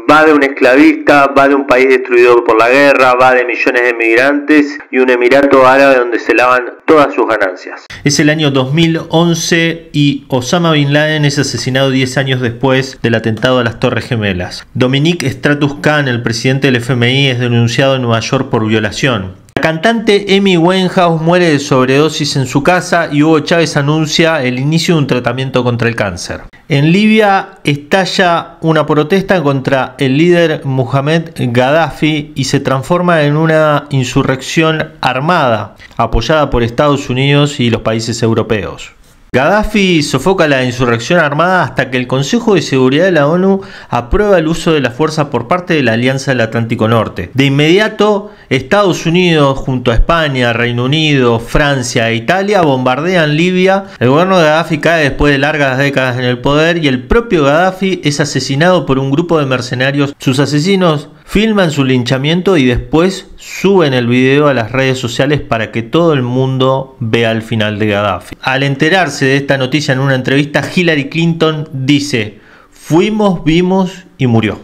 Va de un esclavista, va de un país destruido por la guerra, va de millones de migrantes y un emirato árabe donde se lavan todas sus ganancias. Es el año 2011 y Osama Bin Laden es asesinado 10 años después del atentado a las Torres Gemelas. Dominique Strauss-Kahn, el presidente del FMI, es denunciado en Nueva York por violación. La cantante Amy Winehouse muere de sobredosis en su casa y Hugo Chávez anuncia el inicio de un tratamiento contra el cáncer. En Libia estalla una protesta contra el líder Mohamed Gaddafi y se transforma en una insurrección armada apoyada por Estados Unidos y los países europeos. Gaddafi sofoca la insurrección armada hasta que el Consejo de Seguridad de la ONU aprueba el uso de la fuerza por parte de la Alianza del Atlántico Norte. De inmediato, Estados Unidos, junto a España, Reino Unido, Francia e Italia, bombardean Libia. El gobierno de Gaddafi cae después de largas décadas en el poder y el propio Gaddafi es asesinado por un grupo de mercenarios. Sus asesinos filman su linchamiento y después suben el video a las redes sociales para que todo el mundo vea el final de Gaddafi. Al enterarse de esta noticia en una entrevista, Hillary Clinton dice: "Fuimos, vimos y murió".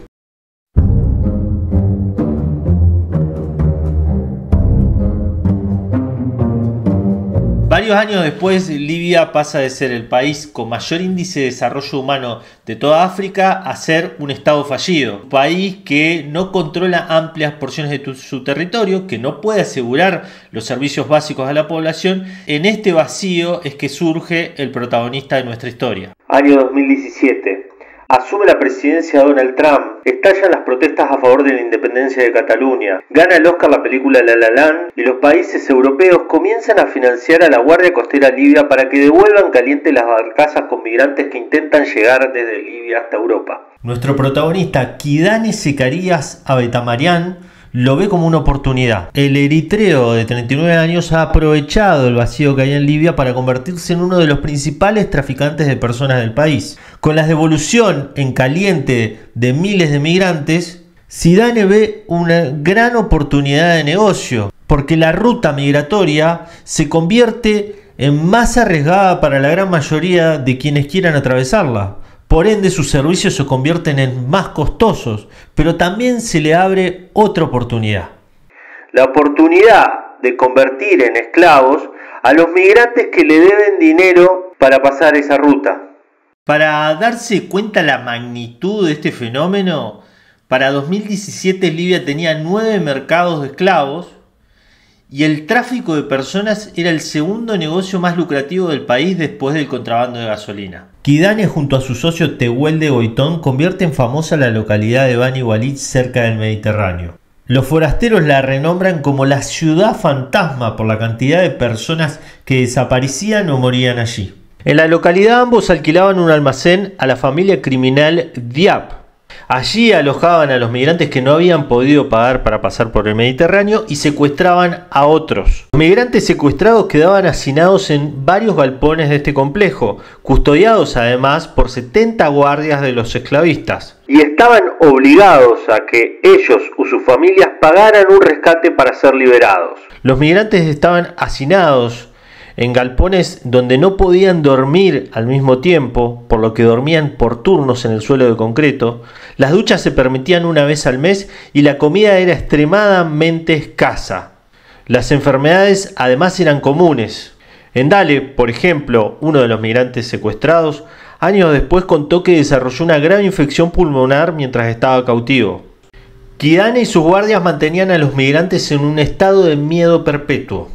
Varios años después, Libia pasa de ser el país con mayor índice de desarrollo humano de toda África a ser un estado fallido. Un país que no controla amplias porciones de su territorio, que no puede asegurar los servicios básicos a la población. En este vacío es que surge el protagonista de nuestra historia. Año 2017. Asume la presidencia Donald Trump, estallan las protestas a favor de la independencia de Cataluña, gana el Oscar la película La La Land y los países europeos comienzan a financiar a la Guardia Costera Libia para que devuelvan caliente las barcazas con migrantes que intentan llegar desde Libia hasta Europa. Nuestro protagonista, Kidane Zekarias Abetamarian, lo ve como una oportunidad. El eritreo de 39 años ha aprovechado el vacío que hay en Libia para convertirse en uno de los principales traficantes de personas del país. Con la devolución en caliente de miles de migrantes, Zidane ve una gran oportunidad de negocio, porque la ruta migratoria se convierte en más arriesgada para la gran mayoría de quienes quieran atravesarla. Por ende, sus servicios se convierten en más costosos, pero también se le abre otra oportunidad. La oportunidad de convertir en esclavos a los migrantes que le deben dinero para pasar esa ruta. Para darse cuenta la magnitud de este fenómeno, para 2017 Libia tenía 9 mercados de esclavos y el tráfico de personas era el segundo negocio más lucrativo del país después del contrabando de gasolina. Kidane, junto a su socio Tehuel Goitón, convierte en famosa la localidad de Bani Walid cerca del Mediterráneo. Los forasteros la renombran como la ciudad fantasma por la cantidad de personas que desaparecían o morían allí. En la localidad ambos alquilaban un almacén a la familia criminal Diab. Allí alojaban a los migrantes que no habían podido pagar para pasar por el Mediterráneo y secuestraban a otros. Los migrantes secuestrados quedaban hacinados en varios galpones de este complejo, custodiados además por 70 guardias de los esclavistas. Y estaban obligados a que ellos o sus familias pagaran un rescate para ser liberados. Los migrantes estaban hacinados en galpones donde no podían dormir al mismo tiempo, por lo que dormían por turnos en el suelo de concreto. Las duchas se permitían una vez al mes y la comida era extremadamente escasa. Las enfermedades además eran comunes. En Dale, por ejemplo, uno de los migrantes secuestrados, años después contó que desarrolló una grave infección pulmonar mientras estaba cautivo. Kidane y sus guardias mantenían a los migrantes en un estado de miedo perpetuo.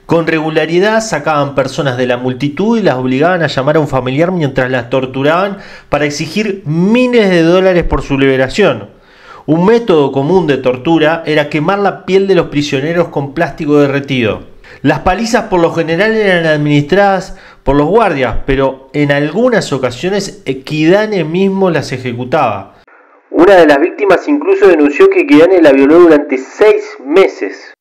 Con regularidad sacaban personas de la multitud y las obligaban a llamar a un familiar mientras las torturaban para exigir miles de dólares por su liberación. Un método común de tortura era quemar la piel de los prisioneros con plástico derretido. Las palizas por lo general eran administradas por los guardias, pero en algunas ocasiones Kidane mismo las ejecutaba. Una de las víctimas incluso denunció que Kidane la violó durante 6 meses.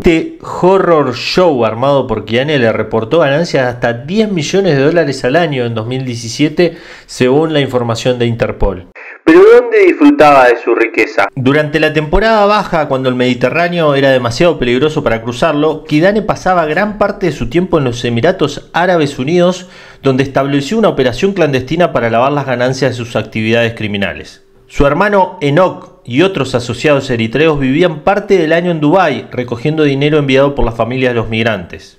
Este horror show armado por Kidane le reportó ganancias de hasta 10 millones de dólares al año en 2017, según la información de Interpol. Pero ¿dónde disfrutaba de su riqueza? Durante la temporada baja, cuando el Mediterráneo era demasiado peligroso para cruzarlo, Kidane pasaba gran parte de su tiempo en los Emiratos Árabes Unidos, donde estableció una operación clandestina para lavar las ganancias de sus actividades criminales. Su hermano Enoch y otros asociados eritreos vivían parte del año en Dubái, recogiendo dinero enviado por las familias de los migrantes.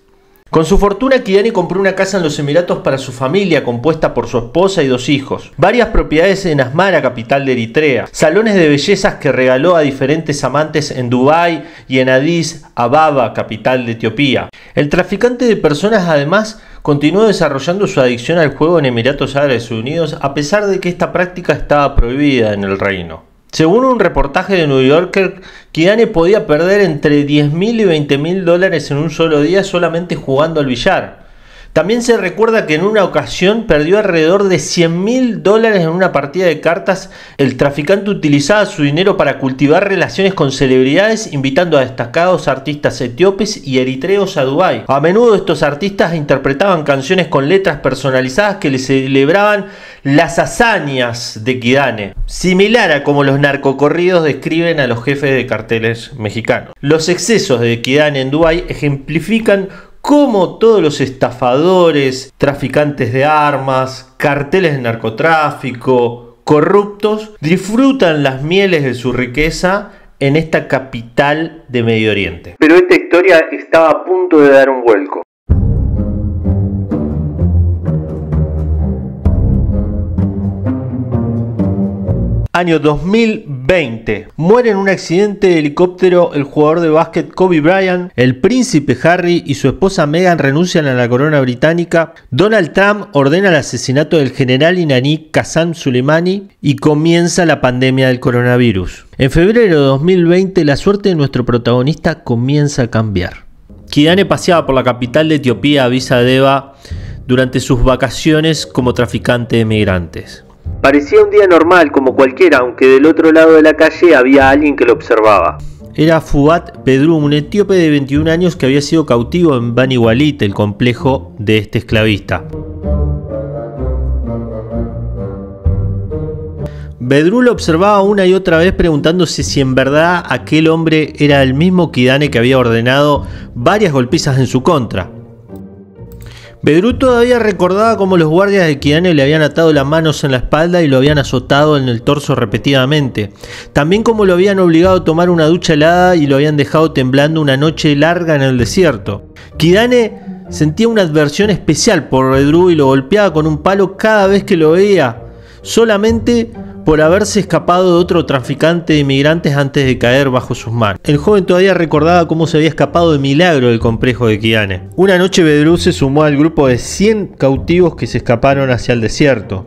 Con su fortuna, Kidane compró una casa en los Emiratos para su familia, compuesta por su esposa y 2 hijos, varias propiedades en Asmara, capital de Eritrea, salones de bellezas que regaló a diferentes amantes en Dubái y en Addis Ababa, capital de Etiopía. El traficante de personas, además, continuó desarrollando su adicción al juego en Emiratos Árabes Unidos, a pesar de que esta práctica estaba prohibida en el reino. Según un reportaje de New Yorker, Kidane podía perder entre $10.000 y $20.000 en un solo día solamente jugando al billar. También se recuerda que en una ocasión perdió alrededor de $100.000 en una partida de cartas. El traficante utilizaba su dinero para cultivar relaciones con celebridades, invitando a destacados artistas etíopes y eritreos a Dubái. A menudo estos artistas interpretaban canciones con letras personalizadas que le celebraban las hazañas de Kidane, similar a como los narcocorridos describen a los jefes de carteles mexicanos. Los excesos de Kidane en Dubái ejemplifican cómo todos los estafadores, traficantes de armas, carteles de narcotráfico, corruptos, disfrutan las mieles de su riqueza en esta capital de Medio Oriente. Pero esta historia estaba a punto de dar un vuelco. Año 2020. Muere en un accidente de helicóptero el jugador de básquet Kobe Bryant. El príncipe Harry y su esposa Meghan renuncian a la corona británica. Donald Trump ordena el asesinato del general iraní Qasem Soleimani y comienza la pandemia del coronavirus. En febrero de 2020 la suerte de nuestro protagonista comienza a cambiar. Kidane paseaba por la capital de Etiopía, Addis Abeba, durante sus vacaciones como traficante de migrantes. Parecía un día normal como cualquiera, aunque del otro lado de la calle había alguien que lo observaba. Era Fuat Bedrum, un etíope de 21 años que había sido cautivo en Bani Walid, el complejo de este esclavista. Bedrum lo observaba una y otra vez, preguntándose si en verdad aquel hombre era el mismo Kidane que había ordenado varias golpizas en su contra. Bedrum todavía recordaba cómo los guardias de Kidane le habían atado las manos en la espalda y lo habían azotado en el torso repetidamente. También cómo lo habían obligado a tomar una ducha helada y lo habían dejado temblando una noche larga en el desierto. Kidane sentía una adversión especial por Bedrum y lo golpeaba con un palo cada vez que lo veía, solamente por haberse escapado de otro traficante de inmigrantes antes de caer bajo sus manos. El joven todavía recordaba cómo se había escapado de milagro del complejo de Kidane. Una noche Bedrum se sumó al grupo de 100 cautivos que se escaparon hacia el desierto.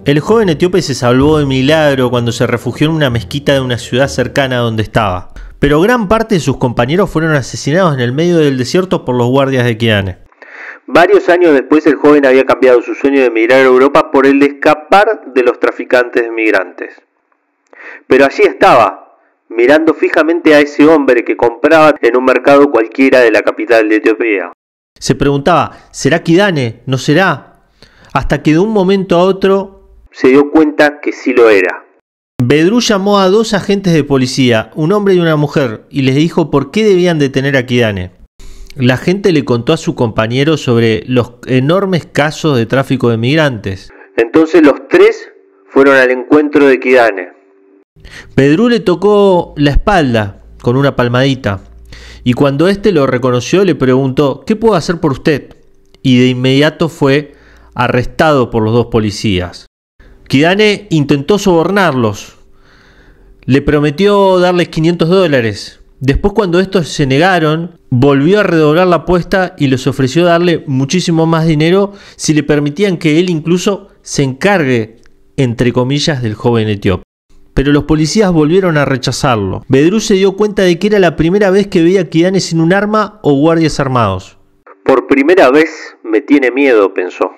El joven etíope se salvó de milagro cuando se refugió en una mezquita de una ciudad cercana a donde estaba. Pero gran parte de sus compañeros fueron asesinados en el medio del desierto por los guardias de Kidane. Varios años después el joven había cambiado su sueño de emigrar a Europa por el de escapar de los traficantes de migrantes. Pero allí estaba, mirando fijamente a ese hombre que compraba en un mercado cualquiera de la capital de Etiopía. Se preguntaba, ¿será Kidane? ¿No será? Hasta que de un momento a otro se dio cuenta que sí lo era. Bedrum llamó a 2 agentes de policía, un hombre y una mujer, y les dijo por qué debían detener a Kidane. La gente le contó a su compañero sobre los enormes casos de tráfico de migrantes. Entonces los 3 fueron al encuentro de Kidane. Bedrum le tocó la espalda con una palmadita y cuando éste lo reconoció le preguntó ¿qué puedo hacer por usted? Y de inmediato fue arrestado por los 2 policías. Kidane intentó sobornarlos. Le prometió darles $500. Después, cuando estos se negaron, volvió a redoblar la apuesta y les ofreció darle muchísimo más dinero si le permitían que él incluso se encargue, entre comillas, del joven etíope. Pero los policías volvieron a rechazarlo. Bedrum se dio cuenta de que era la primera vez que veía a Kidane sin un arma o guardias armados. Por primera vez me tiene miedo, pensó.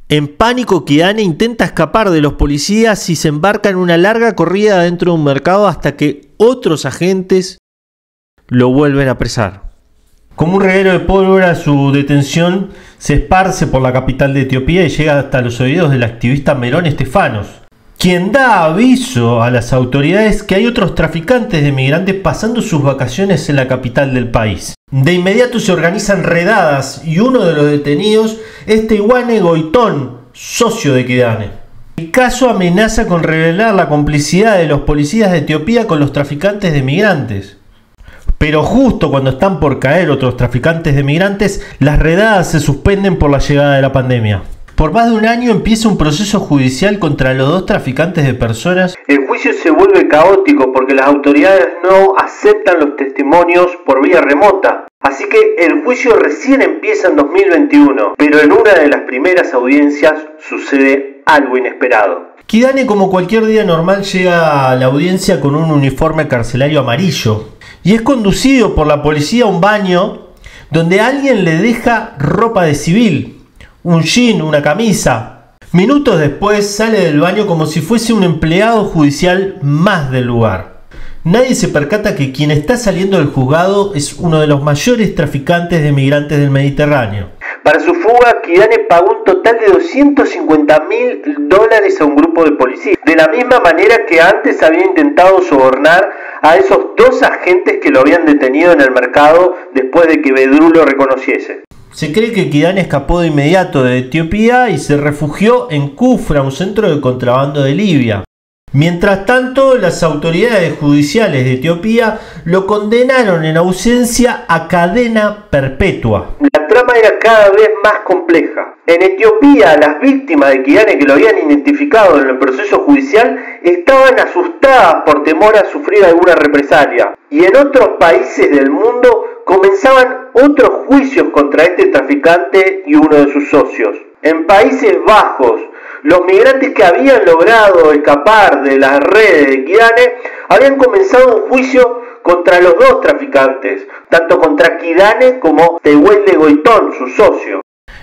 En pánico, Kidane intenta escapar de los policías y se embarca en una larga corrida dentro de un mercado hasta que otros agentes lo vuelven a apresar. Como un reguero de pólvora, su detención se esparce por la capital de Etiopía y llega hasta los oídos del activista Meron Estefanos, quien da aviso a las autoridades que hay otros traficantes de migrantes pasando sus vacaciones en la capital del país. De inmediato se organizan redadas y uno de los detenidos es Tehuane Goitón, socio de Kidane. El caso amenaza con revelar la complicidad de los policías de Etiopía con los traficantes de migrantes. Pero justo cuando están por caer otros traficantes de migrantes, las redadas se suspenden por la llegada de la pandemia. Por más de un año empieza un proceso judicial contra los dos traficantes de personas. El juicio se vuelve caótico porque las autoridades no aceptan los testimonios por vía remota. Así que el juicio recién empieza en 2021, pero en una de las primeras audiencias sucede algo inesperado. Kidane, como cualquier día normal, llega a la audiencia con un uniforme carcelario amarillo y es conducido por la policía a un baño donde alguien le deja ropa de civil. Un jean, una camisa. Minutos después sale del baño como si fuese un empleado judicial más del lugar. Nadie se percata que quien está saliendo del juzgado es uno de los mayores traficantes de migrantes del Mediterráneo. Para su fuga, Kidane pagó un total de $250.000 a un grupo de policías, de la misma manera que antes había intentado sobornar a esos dos agentes que lo habían detenido en el mercado después de que Bedru lo reconociese. Se cree que Kidane escapó de inmediato de Etiopía y se refugió en Kufra, un centro de contrabando de Libia. Mientras tanto, las autoridades judiciales de Etiopía lo condenaron en ausencia a cadena perpetua. La trama era cada vez más compleja. En Etiopía, las víctimas de Kidane que lo habían identificado en el proceso judicial estaban asustadas por temor a sufrir alguna represalia. Y en otros países del mundo comenzaban otros juicios contra este traficante y uno de sus socios. En Países Bajos, los migrantes que habían logrado escapar de las redes de Kidane habían comenzado un juicio contra los dos traficantes, tanto contra Kidane como Tehuane Goitón, su socio.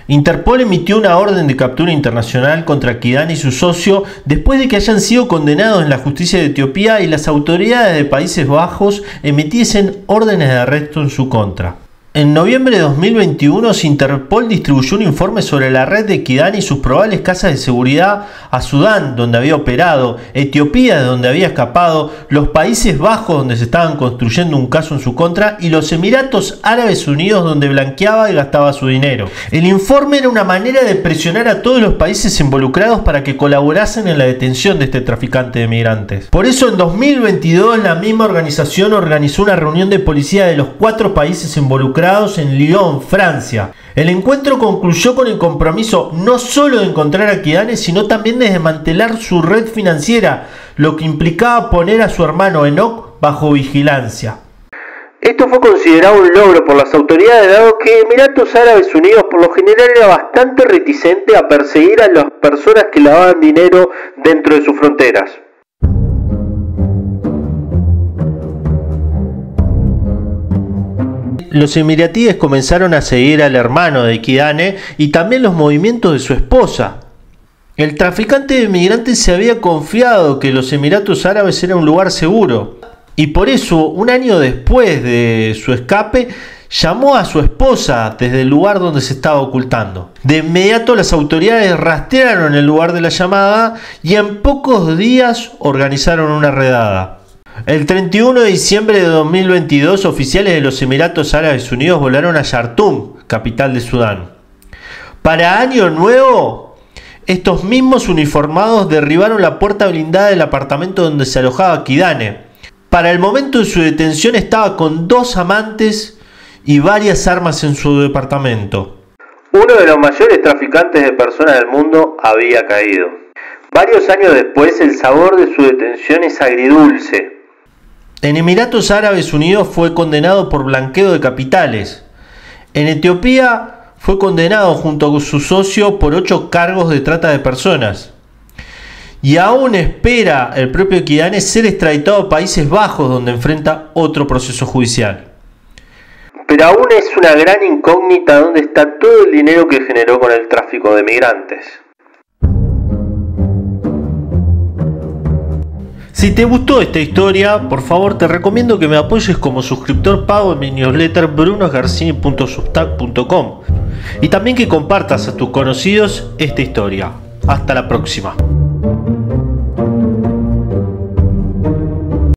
Interpol emitió una orden de captura internacional contra Kidane y su socio después de que hayan sido condenados en la justicia de Etiopía y las autoridades de Países Bajos emitiesen órdenes de arresto en su contra. En noviembre de 2021, Interpol distribuyó un informe sobre la red de Kidane y sus probables casas de seguridad a Sudán, donde había operado, Etiopía, de donde había escapado, los Países Bajos, donde se estaban construyendo un caso en su contra, y los Emiratos Árabes Unidos, donde blanqueaba y gastaba su dinero. El informe era una manera de presionar a todos los países involucrados para que colaborasen en la detención de este traficante de migrantes. Por eso, en 2022, la misma organización organizó una reunión de policía de los 4 países involucrados en Lyon, Francia. El encuentro concluyó con el compromiso no solo de encontrar a Kidane, sino también de desmantelar su red financiera, lo que implicaba poner a su hermano Enoch bajo vigilancia. Esto fue considerado un logro por las autoridades, dado que Emiratos Árabes Unidos por lo general era bastante reticente a perseguir a las personas que lavaban dinero dentro de sus fronteras. Los emiratíes comenzaron a seguir al hermano de Kidane y también los movimientos de su esposa. El traficante de migrantes se había confiado que los Emiratos Árabes era un lugar seguro y por eso, un año después de su escape, llamó a su esposa desde el lugar donde se estaba ocultando. De inmediato las autoridades rastrearon el lugar de la llamada y en pocos días organizaron una redada. El 31 de diciembre de 2022, oficiales de los Emiratos Árabes Unidos volaron a Jartum, capital de Sudán. Para Año Nuevo, estos mismos uniformados derribaron la puerta blindada del apartamento donde se alojaba Kidane. Para el momento de su detención estaba con 2 amantes y varias armas en su departamento. Uno de los mayores traficantes de personas del mundo había caído. Varios años después, el sabor de su detención es agridulce. En Emiratos Árabes Unidos fue condenado por blanqueo de capitales. En Etiopía fue condenado junto con su socio por 8 cargos de trata de personas. Y aún espera el propio Kidane ser extraditado a Países Bajos, donde enfrenta otro proceso judicial. Pero aún es una gran incógnita dónde está todo el dinero que generó con el tráfico de migrantes. Si te gustó esta historia, por favor te recomiendo que me apoyes como suscriptor pago en mi newsletter brunogarcini.substack.com y también que compartas a tus conocidos esta historia. Hasta la próxima.